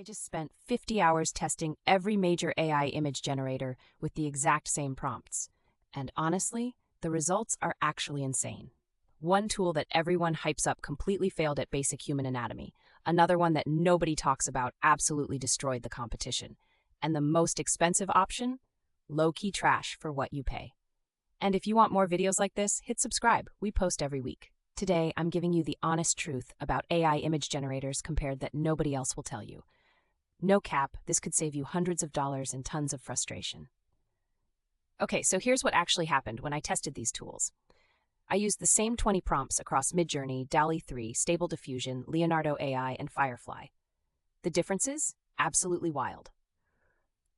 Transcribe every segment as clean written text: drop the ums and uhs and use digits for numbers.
I just spent 50 hours testing every major AI image generator with the exact same prompts. And honestly, the results are actually insane. One tool that everyone hypes up completely failed at basic human anatomy. Another one that nobody talks about absolutely destroyed the competition. And the most expensive option? Low-key trash for what you pay. And if you want more videos like this, hit subscribe. We post every week. Today, I'm giving you the honest truth about AI image generators compared that nobody else will tell you. No cap, this could save you hundreds of dollars and tons of frustration. Okay, so here's what actually happened when I tested these tools. I used the same 20 prompts across Midjourney, DALL-E 3, Stable Diffusion, Leonardo AI, and Firefly. The differences? Absolutely wild.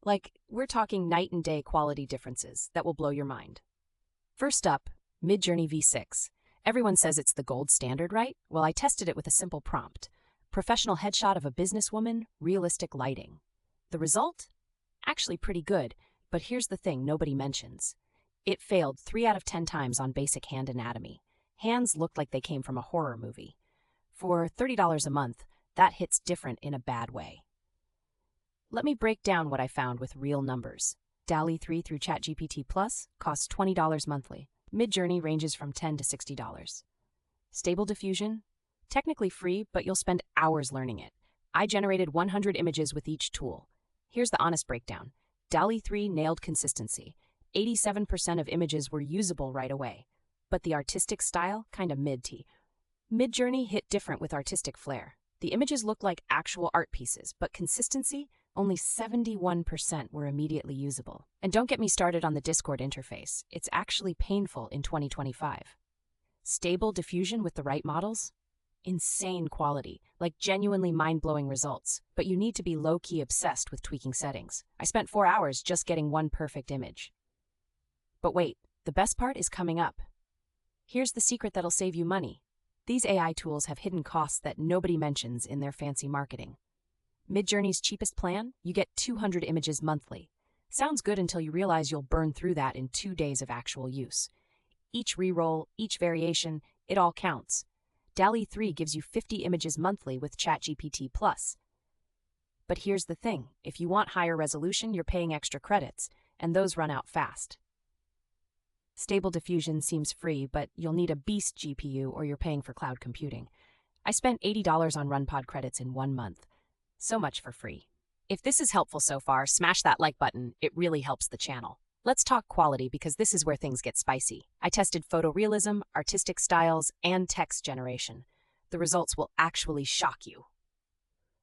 Like, we're talking night and day quality differences that will blow your mind. First up, Midjourney V6. Everyone says it's the gold standard, right? Well, I tested it with a simple prompt. Professional headshot of a businesswoman, realistic lighting. The result? Actually pretty good, but here's the thing nobody mentions. It failed 3 out of 10 times on basic hand anatomy. Hands looked like they came from a horror movie. For $30 a month, that hits different in a bad way. Let me break down what I found with real numbers. DALL-E 3 through ChatGPT Plus costs $20 monthly. Midjourney ranges from $10 to $60. Stable Diffusion? Technically free, but you'll spend hours learning it. I generated 100 images with each tool. Here's the honest breakdown. DALL-E 3 nailed consistency. 87% of images were usable right away. But the artistic style, kind of mid-T. Midjourney hit different with artistic flair. The images look like actual art pieces, but consistency? Only 71% were immediately usable. And don't get me started on the Discord interface. It's actually painful in 2025. Stable Diffusion with the right models? Insane quality, like genuinely mind-blowing results, but you need to be low-key obsessed with tweaking settings. I spent 4 hours just getting one perfect image. But wait, the best part is coming up. Here's the secret that'll save you money. These AI tools have hidden costs that nobody mentions in their fancy marketing. Midjourney's cheapest plan? You get 200 images monthly. Sounds good until you realize you'll burn through that in 2 days of actual use. Each reroll, each variation, it all counts. DALL-E 3 gives you 50 images monthly with ChatGPT Plus. But here's the thing, if you want higher resolution, you're paying extra credits, and those run out fast. Stable Diffusion seems free, but you'll need a beast GPU or you're paying for cloud computing. I spent $80 on RunPod credits in 1 month. So much for free. If this is helpful so far, smash that like button, it really helps the channel. Let's talk quality because this is where things get spicy. I tested photorealism, artistic styles, and text generation. The results will actually shock you.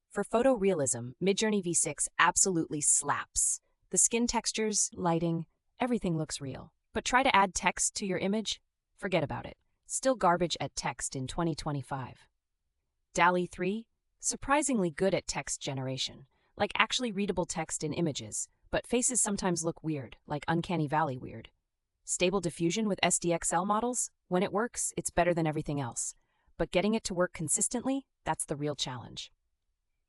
For photorealism, Midjourney V6 absolutely slaps. The skin textures, lighting, everything looks real. But try to add text to your image? Forget about it. Still garbage at text in 2025. DALL-E 3? Surprisingly good at text generation, like actually readable text in images. But faces sometimes look weird, like Uncanny Valley weird. Stable Diffusion with SDXL models? When it works, it's better than everything else. But getting it to work consistently, that's the real challenge.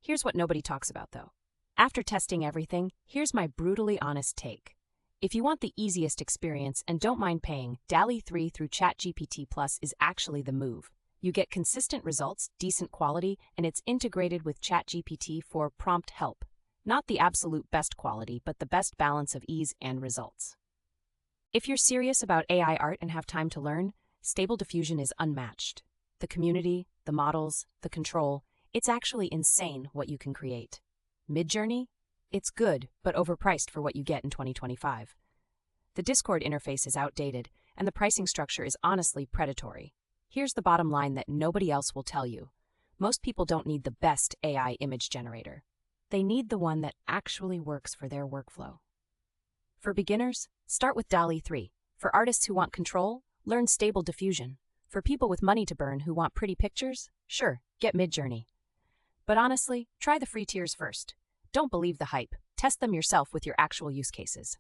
Here's what nobody talks about, though. After testing everything, here's my brutally honest take. If you want the easiest experience and don't mind paying, DALL-E 3 through ChatGPT Plus is actually the move. You get consistent results, decent quality, and it's integrated with ChatGPT for prompt help. Not the absolute best quality, but the best balance of ease and results. If you're serious about AI art and have time to learn, Stable Diffusion is unmatched. The community, the models, the control, it's actually insane what you can create. Midjourney? It's good, but overpriced for what you get in 2025. The Discord interface is outdated, and the pricing structure is honestly predatory. Here's the bottom line that nobody else will tell you. Most people don't need the best AI image generator. They need the one that actually works for their workflow. For beginners, start with DALL-E 3. For artists who want control, learn Stable Diffusion. For people with money to burn who want pretty pictures, sure, get Midjourney. But honestly, try the free tiers first. Don't believe the hype. Test them yourself with your actual use cases.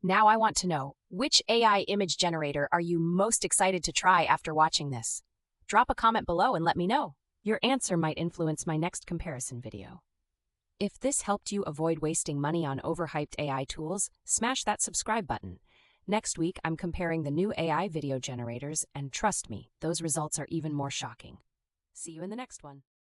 Now I want to know, which AI image generator are you most excited to try after watching this? Drop a comment below and let me know. Your answer might influence my next comparison video. If this helped you avoid wasting money on overhyped AI tools, smash that subscribe button. Next week, I'm comparing the new AI video generators, and trust me, those results are even more shocking. See you in the next one.